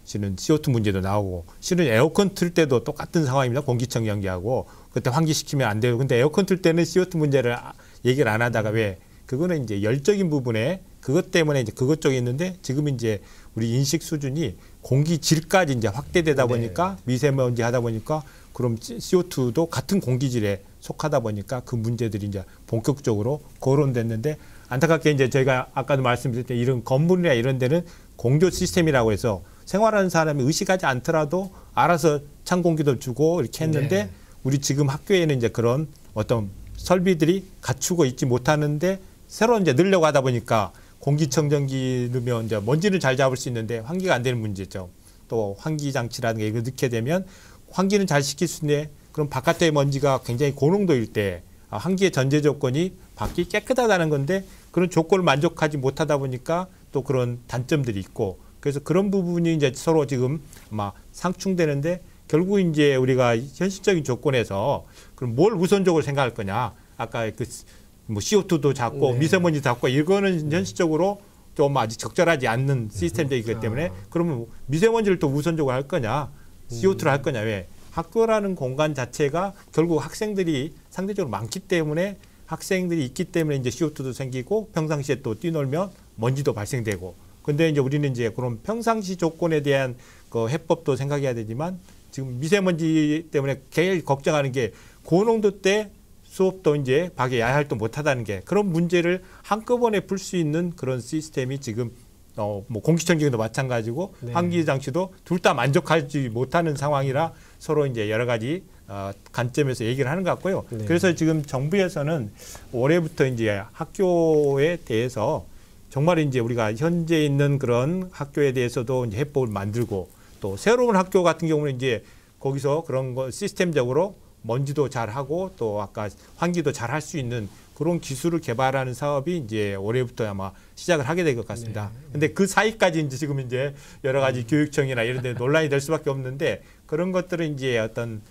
실은 CO2 문제도 나오고 실은 에어컨 틀 때도 똑같은 상황입니다. 공기청정기하고 그때 환기시키면 안 돼요. 근데 에어컨 틀 때는 CO2 문제를 얘기를 안 하다가 왜 그거는 이제 열적인 부분에 그것 때문에 이제 그것 쪽에 있는데 지금 이제 우리 인식 수준이 공기질까지 이제 확대되다 보니까 미세먼지 하다 보니까 그럼 CO2도 같은 공기질에 속하다 보니까 그 문제들이 이제 본격적으로 거론됐는데 안타깝게 이제 저희가 아까도 말씀드릴 때 이런 건물이나 이런 데는 공조 시스템이라고 해서 생활하는 사람이 의식하지 않더라도 알아서 찬 공기도 주고 이렇게 했는데 우리 지금 학교에는 이제 그런 어떤 설비들이 갖추고 있지 못하는데 새로 이제 넣으려고 하다 보니까 공기청정기 넣으면 이제 먼지를 잘 잡을 수 있는데 환기가 안 되는 문제죠. 또 환기 장치라든가 이거 넣게 되면 환기는 잘 시킬 수 있는데 그럼 바깥의 먼지가 굉장히 고농도일 때 환기의 전제 조건이 밖이 깨끗하다는 건데 그런 조건을 만족하지 못하다 보니까 또 그런 단점들이 있고 그래서 그런 부분이 이제 서로 지금 아마 상충되는데 결국 이제 우리가 현실적인 조건에서 그럼 뭘 우선적으로 생각할 거냐. 아까 그 뭐 CO2도 작고 미세먼지 작고 이거는 현실적으로 좀 아직 적절하지 않는 시스템적이기 때문에 그러면 미세먼지를 또 우선적으로 할 거냐. CO2를 할 거냐. 왜? 학교라는 공간 자체가 결국 학생들이 상대적으로 많기 때문에 학생들이 있기 때문에 이제 CO2도 생기고 평상시에 또 뛰놀면 먼지도 발생되고 근데 이제 우리는 이제 그런 평상시 조건에 대한 그 해법도 생각해야 되지만 지금 미세먼지 때문에 제일 걱정하는 게 고농도 때 수업도 이제 밖에 야외 활동 못 하다는 게 그런 문제를 한꺼번에 풀 수 있는 그런 시스템이 지금 뭐 공기청정기도 마찬가지고 환기 장치도 둘 다 만족하지 못하는 상황이라 서로 이제 여러 가지 관점에서 얘기를 하는 것 같고요. 그래서 지금 정부에서는 올해부터 이제 학교에 대해서 정말 이제 우리가 현재 있는 그런 학교에 대해서도 이제 해법을 만들고 또 새로운 학교 같은 경우는 이제 거기서 그런 거 시스템적으로 먼지도 잘 하고 또 아까 환기도 잘 할 수 있는 그런 기술을 개발하는 사업이 이제 올해부터 아마 시작을 하게 될 것 같습니다. 근데 그 사이까지 이제 지금 이제 여러 가지 교육청이나 이런 데 논란이 될 수밖에 없는데 그런 것들은 이제 어떤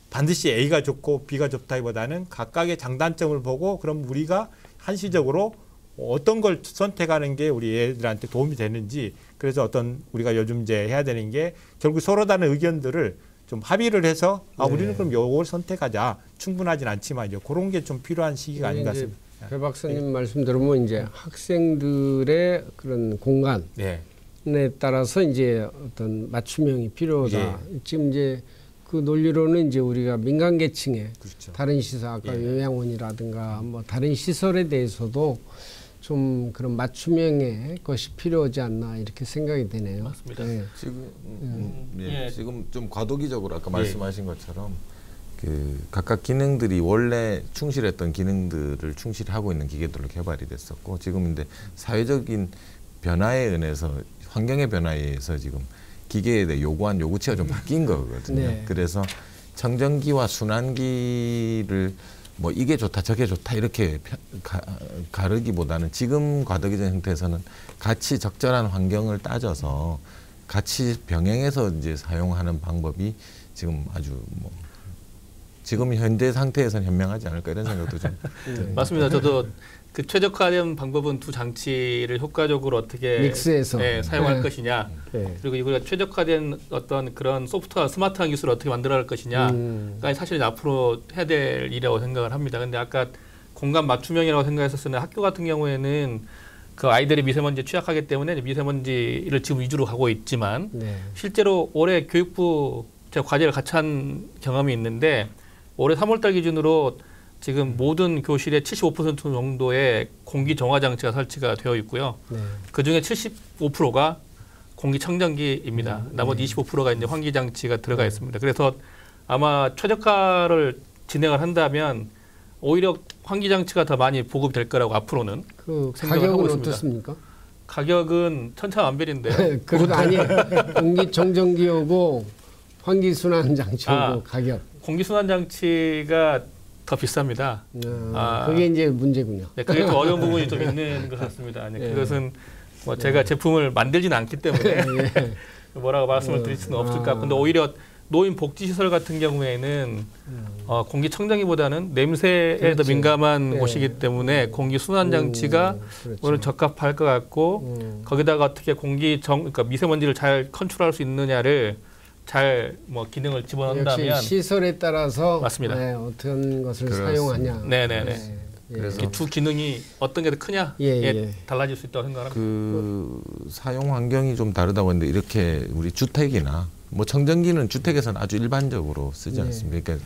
반드시 A가 좋고 B가 좋다기보다는 각각의 장단점을 보고 그럼 우리가 한시적으로 어떤 걸 선택하는 게 우리 애들한테 도움이 되는지 그래서 어떤 우리가 요즘 이제 해야 되는 게 결국 서로 다른 의견들을 좀 합의를 해서 우리는 그럼 요걸 선택하자. 충분하진 않지만 이제 그런 게 좀 필요한 시기가 아닌가 싶습니다. 배 박사님 말씀 들으면 이제 학생들의 그런 공간에 따라서 이제 어떤 맞춤형이 필요하다. 지금 이제 그 논리로는 이제 우리가 민간 계층의 다른 시설, 아까 요양원이라든가 뭐 다른 시설에 대해서도 좀 그런 맞춤형의 것이 필요하지 않나 이렇게 생각이 되네요. 맞습니다. 지금 좀 과도기적으로 아까 말씀하신 것처럼 그 각각 기능들이 원래 충실했던 기능들을 충실하고 있는 기계들로 개발이 됐었고 지금 이제 사회적인 변화에 의해서 환경의 변화에 의해서 지금 기계에 대해 요구한 요구치가 좀 바뀐 거거든요. 그래서 청정기와 순환기를 뭐 이게 좋다 저게 좋다 이렇게 가르기보다는 지금 과도기적 형태에서는 같이 적절한 환경을 따져서 같이 병행해서 이제 사용하는 방법이 지금 아주 뭐 지금 현재 상태에서는 현명하지 않을까 이런 생각도 좀 맞습니다. 저도 그 최적화된 방법은 두 장치를 효과적으로 어떻게 믹스해서 사용할 네. 것이냐, 네. 그리고 이걸 최적화된 어떤 그런 소프트와 스마트한 기술을 어떻게 만들어갈 것이냐가 사실 앞으로 해야 될 일이라고 생각을 합니다. 근데 아까 공간 맞춤형이라고 생각했었으나 학교 같은 경우에는 그 아이들이 미세먼지에 취약하기 때문에 미세먼지를 지금 위주로 가고 있지만 네. 실제로 올해 교육부 제가 과제를 같이 한 경험이 있는데 올해 3월달 기준으로 지금 모든 교실에 75% 정도의 공기 정화 장치가 설치가 되어 있고요. 네. 그 중에 75%가 공기청정기입니다. 나머지 25%가 이제 환기 장치가 들어가 있습니다. 그래서 아마 최적화를 진행을 한다면 오히려 환기 장치가 더 많이 보급될 거라고 앞으로는 그 생각을 하고 가격은 있습니다. 어떻습니까? 가격은 천차만별인데요. 그래도 아니 공기청정기하고 환기순환 장치하고 가격. 공기순환 장치가 더 비쌉니다. 그게 이제 문제군요. 네, 그게 좀 어려운 부분이 좀 있는 것 같습니다. 네, 예. 그것은 뭐 제가 제품을 만들지는 않기 때문에 뭐라고 말씀을 드릴 수는 없을 것 같고, 근데 오히려 노인 복지시설 같은 경우에는 공기청정기보다는 냄새에 더 그렇지. 민감한 네. 곳이기 때문에 공기순환 장치가 그렇죠. 오늘 적합할 것 같고 거기다가 어떻게 그러니까 미세먼지를 잘 컨트롤할 수 있느냐를 잘 뭐 기능을 집어넣는다면 역시 시설에 따라서 맞습니다. 네, 어떤 것을 그렇습니다. 사용하냐. 네네네. 예. 그래서 이 두 기능이 어떤 게 더 크냐에 예. 달라질 수 있다고 생각합니다. 그 사용 환경이 좀 다르다고 했는데 이렇게 우리 주택이나 뭐 청정기는 주택에서는 아주 일반적으로 쓰지 네. 않습니까?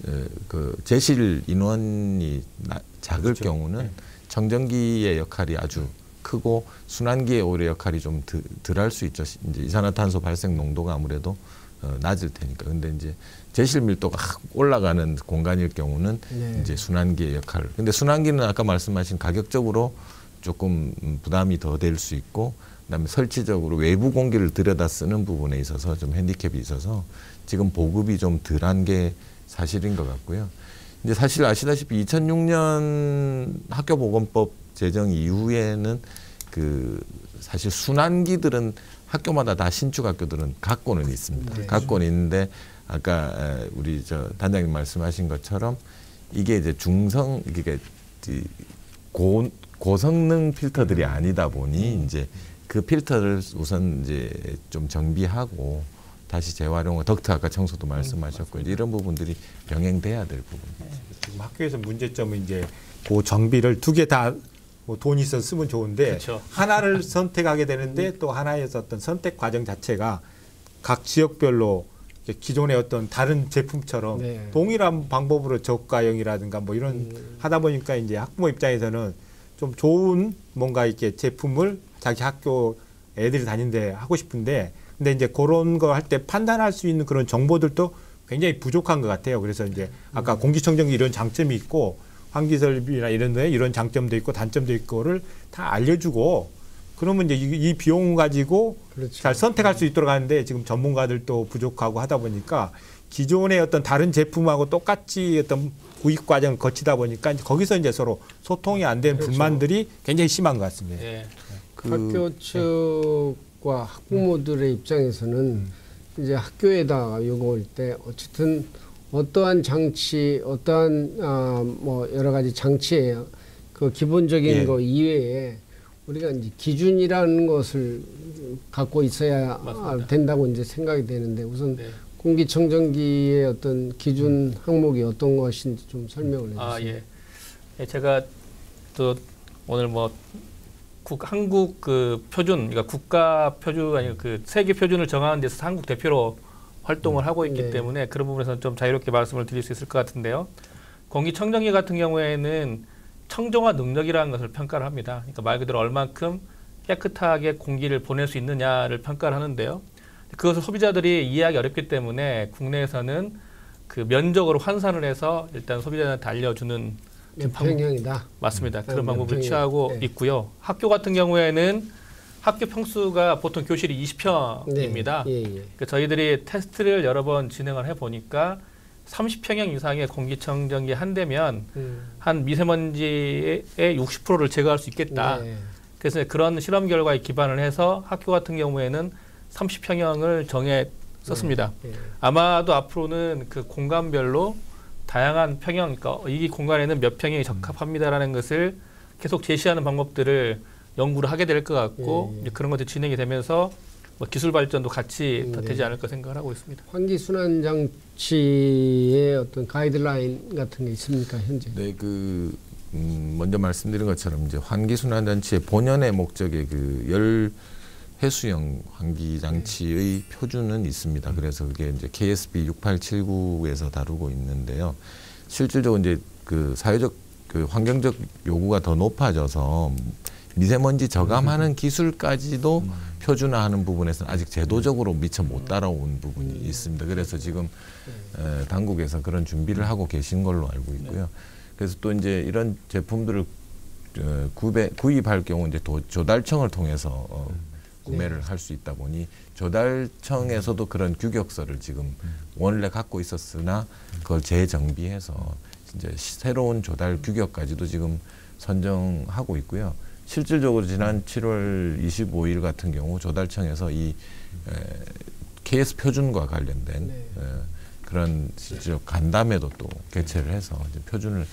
그러니까 그 제실 인원이 작을 그렇죠. 경우는 청정기의 역할이 아주 크고 순환기의 오히려 역할이 좀 덜 할 수 있죠. 이제 이산화탄소 발생 농도가 아무래도 낮을 테니까. 근데 이제 제실 밀도가 확 올라가는 공간일 경우는 네. 이제 순환기의 역할을. 근데 순환기는 아까 말씀하신 가격적으로 조금 부담이 더 될 수 있고, 그다음에 설치적으로 외부 공기를 들여다 쓰는 부분에 있어서 좀 핸디캡이 있어서 지금 보급이 좀 덜한 게 사실인 것 같고요. 이제 사실 아시다시피 2006년 학교보건법 제정 이후에는 그 사실 순환기들은 학교마다 다 신축 학교들은 갖고는 있습니다. 네. 갖고는 있는데 아까 우리 저 단장님 말씀하신 것처럼 이게 이제 이게 고성능 필터들이 아니다 보니 이제 그 필터를 우선 이제 좀 정비하고 다시 재활용, 덕트 아까 청소도 말씀하셨고 이제 이런 부분들이 병행돼야 될 부분이죠. 지금 학교에서 문제점은 이제 그 정비를 두 개 다 뭐 돈이 있어 쓰면 좋은데 그렇죠. 하나를 선택하게 되는데 또 하나에서 어떤 선택 과정 자체가 각 지역별로 기존의 어떤 다른 제품처럼 네. 동일한 방법으로 저가형이라든가 뭐 이런 하다 보니까 이제 학부모 입장에서는 좀 좋은 뭔가 이렇게 제품을 자기 학교 애들이 다니는데 하고 싶은데 근데 이제 그런 거 할 때 판단할 수 있는 그런 정보들도 굉장히 부족한 것 같아요. 그래서 이제 아까 공기청정기 이런 장점이 있고 환기설비나 이런 데에 이런 장점도 있고 단점도 있고를 다 알려주고 그러면 이제 이 비용 가지고 그렇죠. 잘 선택할 수 있도록 하는데 지금 전문가들도 부족하고 하다 보니까 기존의 어떤 다른 제품하고 똑같이 어떤 구입 과정을 거치다 보니까 이제 거기서 이제 서로 소통이 안 된 그렇죠. 불만들이 굉장히 심한 것 같습니다. 예. 학교 측과 학부모들의 입장에서는 이제 학교에다가 요구할 때 어쨌든 어떠한 장치, 어떠한 뭐 여러 가지 장치의 그 기본적인 예. 거 이외에 우리가 이제 기준이라는 것을 갖고 있어야 맞습니다. 된다고 이제 생각이 되는데 우선 네. 공기청정기의 어떤 기준 항목이 어떤 것인지 좀 설명을 해주세요. 아, 예. 예, 제가 또 오늘 뭐 한국 그 표준, 그러니까 국가 표준 아니 그 세계 표준을 정하는 데서 한국 대표로 활동을 하고 있기 네. 때문에 그런 부분에서 좀 자유롭게 말씀을 드릴 수 있을 것 같은데요. 공기청정기 같은 경우에는 청정화 능력이라는 것을 평가를 합니다. 그러니까 말 그대로 얼만큼 깨끗하게 공기를 보낼 수 있느냐를 평가를 하는데요. 그것을 소비자들이 이해하기 어렵기 때문에 국내에서는 그 면적으로 환산을 해서 일단 소비자한테 알려주는 평형이다. 맞습니다. 그런 네, 방법을 평형. 취하고 네. 있고요. 학교 같은 경우에는 학교 평수가 보통 교실이 20평입니다. 네. 예, 예. 그러니까 저희들이 테스트를 여러 번 진행을 해보니까 30평형 이상의 공기청정기 한 대면 한 미세먼지의 60%를 제거할 수 있겠다. 네. 그래서 그런 실험 결과에 기반을 해서 학교 같은 경우에는 30평형을 정해 썼습니다. 네. 아마도 앞으로는 그 공간별로 다양한 평형, 그러니까 이 공간에는 몇 평형이 적합합니다라는 것을 계속 제시하는 방법들을 연구를 하게 될 것 같고 예. 이제 그런 것들이 진행이 되면서 뭐 기술 발전도 같이 더 네. 되지 않을까 생각을 하고 있습니다. 환기 순환 장치의 어떤 가이드라인 같은 게 있습니까 현재? 네, 먼저 말씀드린 것처럼 이제 환기 순환 장치의 본연의 목적의 열 해수형 환기 장치의 표준은 있습니다. 그래서 그게 이제 KSB 6879에서 다루고 있는데요. 실질적으로 이제 사회적 환경적 요구가 더 높아져서 미세먼지 저감하는 기술까지도 표준화하는 부분에서는 아직 제도적으로 미처 못 따라온 부분이 있습니다. 그래서 지금 당국에서 그런 준비를 하고 계신 걸로 알고 있고요. 그래서 또 이제 이런 제품들을 구입할 경우 이제 조달청을 통해서 구매를 할 수 있다 보니 조달청에서도 그런 규격서를 지금 원래 갖고 있었으나 그걸 재정비해서 이제 새로운 조달 규격까지도 지금 선정하고 있고요. 실질적으로 지난 7월 25일 같은 경우 조달청에서 이 KS 표준과 관련된 그런 실제로 간담회도 또 개최를 해서 이제 표준을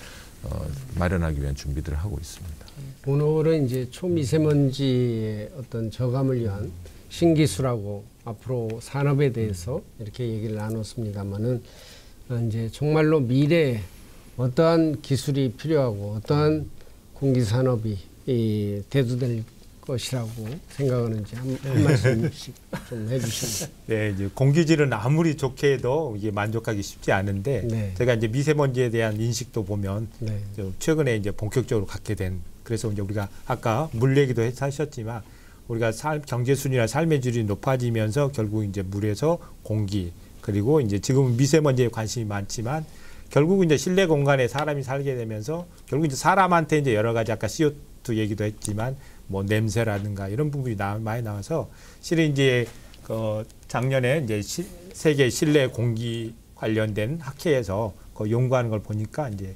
마련하기 위한 준비들을 하고 있습니다. 오늘은 이제 초미세먼지의 어떤 저감을 위한 신기술하고 앞으로 산업에 대해서 이렇게 얘기를 나눴습니다만은 이제 정말로 미래에 어떠한 기술이 필요하고 어떠한 공기산업이 대두될 것이라고 생각하는지 한 말씀씩 좀 해주시면. 네, 이제 공기질은 아무리 좋게 해도 이게 만족하기 쉽지 않은데 네. 제가 이제 미세먼지에 대한 인식도 보면 네. 최근에 이제 본격적으로 갖게 된 그래서 이제 우리가 아까 물 얘기도 하셨지만 우리가 경제 순위나 삶의 질이 높아지면서 결국 이제 물에서 공기 그리고 이제 지금 미세먼지에 관심이 많지만 결국 이제 실내 공간에 사람이 살게 되면서 결국 이제 사람한테 이제 여러 가지 아까 CO2 얘기도 했지만 뭐 냄새라든가 이런 부분이 많이 나와서 실은 이제 작년에 이제 세계 실내 공기 관련된 학회에서 연구하는 걸 보니까 이제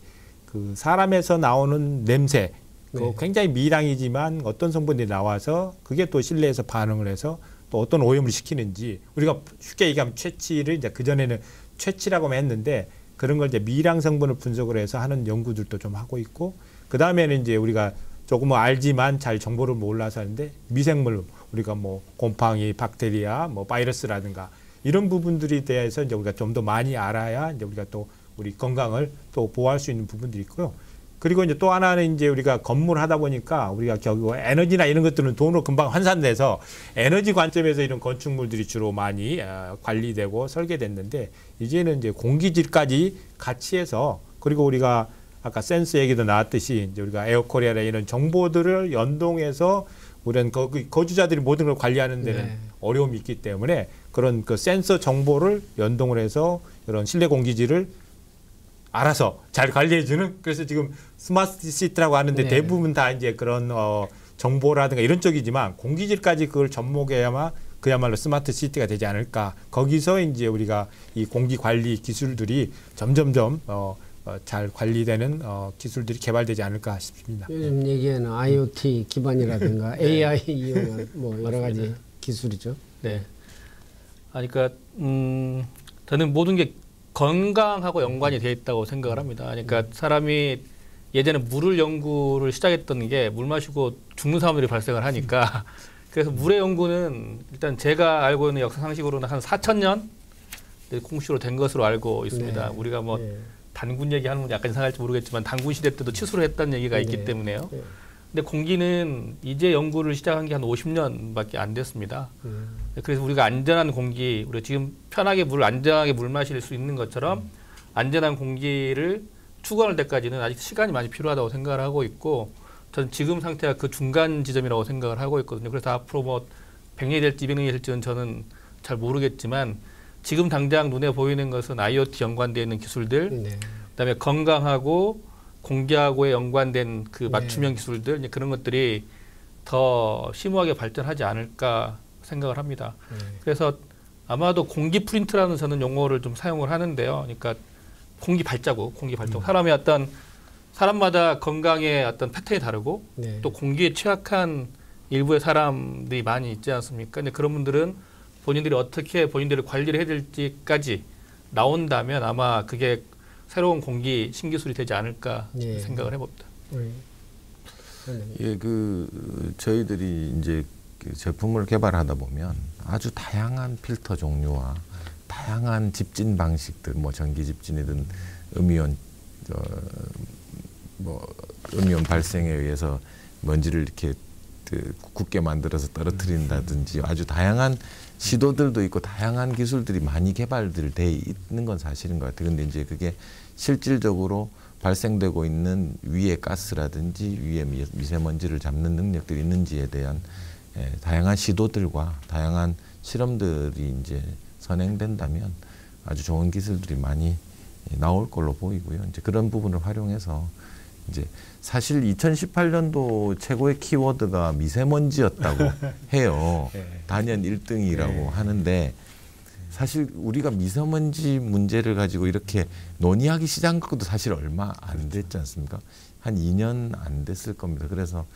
사람에서 나오는 냄새 네. 굉장히 미량이지만 어떤 성분들이 나와서 그게 또 실내에서 반응을 해서 또 어떤 오염을 시키는지 우리가 쉽게 얘기하면 퇴치를 이제 그전에는 퇴치라고만 했는데 그런 걸 이제 미량 성분을 분석을 해서 하는 연구들도 좀 하고 있고 그 다음에는 이제 우리가 조금 알지만 잘 정보를 몰라서 하는데 미생물 우리가 뭐 곰팡이, 박테리아, 뭐 바이러스라든가 이런 부분들에 대해서 이제 우리가 좀 더 많이 알아야 이제 우리가 또 우리 건강을 또 보호할 수 있는 부분들이 있고요. 그리고 이제 또 하나는 이제 우리가 건물 하다 보니까 우리가 결국 에너지나 이런 것들은 돈으로 금방 환산돼서 에너지 관점에서 이런 건축물들이 주로 많이 관리되고 설계됐는데 이제는 이제 공기질까지 같이 해서 그리고 우리가 아까 센스 얘기도 나왔듯이 이제 우리가 에어코리아나 이런 정보들을 연동해서 우리는 거주자들이 모든 걸 관리하는 데는 네. 어려움이 있기 때문에 그런 센서 정보를 연동을 해서 이런 실내 공기질을 알아서 잘 관리해주는 그래서 지금 스마트 시티라고 하는데 네. 대부분 다 이제 그런 정보라든가 이런 쪽이지만 공기질까지 그걸 접목해야만 그야말로 스마트 시티가 되지 않을까. 거기서 이제 우리가 이 공기 관리 기술들이 점점점 잘 관리되는 기술들이 개발되지 않을까 싶습니다. 요즘 얘기하는 IoT 기반이라든가 AI 이용한 뭐 여러 가지 기술이죠. 네. 그러니까 저는 모든 게 건강하고 연관이 되어 있다고 생각을 합니다. 그러니까 사람이 예전에 물을 연구를 시작했던 게 물 마시고 죽는 사람들이 발생을 하니까 그래서 물의 연구는 일단 제가 알고 있는 역사 상식으로는 한 4,000년 공식으로 된 것으로 알고 있습니다. 네. 우리가 뭐 네. 단군 얘기하는 건 약간 이상할지 모르겠지만 단군 시대 때도 치수를 했다는 얘기가 있기 네. 때문에요. 네. 근데 공기는 이제 연구를 시작한 게 한 50년밖에 안 됐습니다. 그래서 우리가 안전한 공기, 우리가 지금 편하게 안전하게 물 마실 수 있는 것처럼 안전한 공기를 추구할 때까지는 아직 시간이 많이 필요하다고 생각을 하고 있고 저는 지금 상태가 그 중간 지점이라고 생각을 하고 있거든요. 그래서 앞으로 뭐 100년이 될지 200년이 될지는 저는 잘 모르겠지만 지금 당장 눈에 보이는 것은 IoT 연관되어 있는 기술들, 네. 그다음에 건강하고 공기하고에 연관된 그 맞춤형 기술들 이제 그런 것들이 더 심오하게 발전하지 않을까 생각을 합니다. 그래서 아마도 공기 프린트라는 저는 용어를 좀 사용을 하는데요. 그러니까 공기 발자국. 사람의 어떤 사람마다 건강의 어떤 패턴이 다르고 네. 또 공기에 취약한 일부의 사람들이 많이 있지 않습니까? 근데 그런 분들은 본인들이 어떻게 본인들을 관리를 해야 될지까지 나온다면 아마 그게 새로운 공기 신기술이 되지 않을까 예. 생각을 해봅니다. 예, 저희들이 이제 그 제품을 개발하다 보면 아주 다양한 필터 종류와 다양한 집진 방식들, 뭐 전기 집진이든 음이온 음이온 발생에 의해서 먼지를 이렇게 굳게 만들어서 떨어뜨린다든지 아주 다양한 시도들도 있고 다양한 기술들이 많이 개발돼 있는 건 사실인 것 같아요. 근데 이제 그게 실질적으로 발생되고 있는 위의 가스라든지 위의 미세먼지를 잡는 능력들이 있는지에 대한 다양한 시도들과 다양한 실험들이 이제 선행된다면 아주 좋은 기술들이 많이 나올 걸로 보이고요. 이제 그런 부분을 활용해서 이제 사실 2018년도 최고의 키워드가 미세먼지였다고 해요. 단연 1등이라고 하는데 사실 우리가 미세먼지 문제를 가지고 이렇게 논의하기 시작한 것도 사실 얼마 안 됐지 않습니까? 한 2년 안 됐을 겁니다. 그래서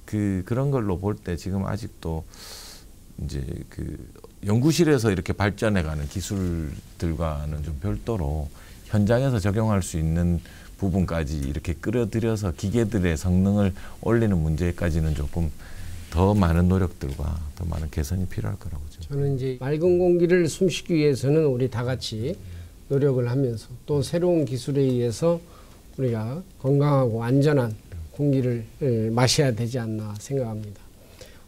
그런 걸로 볼 때 지금 아직도 이제 연구실에서 이렇게 발전해가는 기술들과는 좀 별도로 현장에서 적용할 수 있는 부분까지 이렇게 끌어들여서 기계들의 성능을 올리는 문제까지는 조금 더 많은 노력들과 더 많은 개선이 필요할 거라고 저는 이제 맑은 공기를 숨쉬기 위해서는 우리 다 같이 노력을 하면서 또 새로운 기술에 의해서 우리가 건강하고 안전한 공기를 마셔야 되지 않나 생각합니다.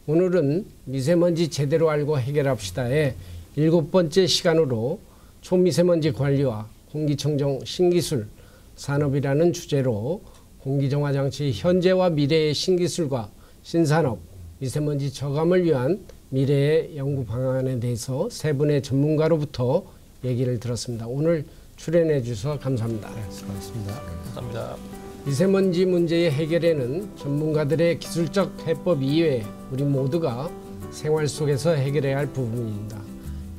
오늘은 미세먼지 제대로 알고 해결합시다의 7번째 시간으로 초미세먼지 관리와 공기청정 신기술 산업이라는 주제로 공기정화장치 현재와 미래의 신기술과 신산업, 미세먼지 저감을 위한 미래의 연구 방안에 대해서 세 분의 전문가로부터 얘기를 들었습니다. 오늘 출연해 주셔서 감사합니다. 네, 수고하셨습니다. 감사합니다. 미세먼지 문제의 해결에는 전문가들의 기술적 해법 이외에 우리 모두가 생활 속에서 해결해야 할 부분입니다.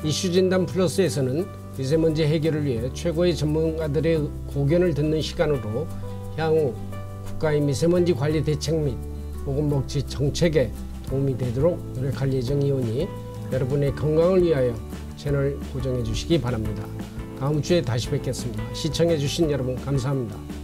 이슈진단 플러스에서는 미세먼지 해결을 위해 최고의 전문가들의 고견을 듣는 시간으로 향후 국가의 미세먼지 관리 대책 및 보건복지 정책에 도움이 되도록 노력할 예정이오니 여러분의 건강을 위하여 채널 고정해 주시기 바랍니다. 다음 주에 다시 뵙겠습니다. 시청해 주신 여러분 감사합니다.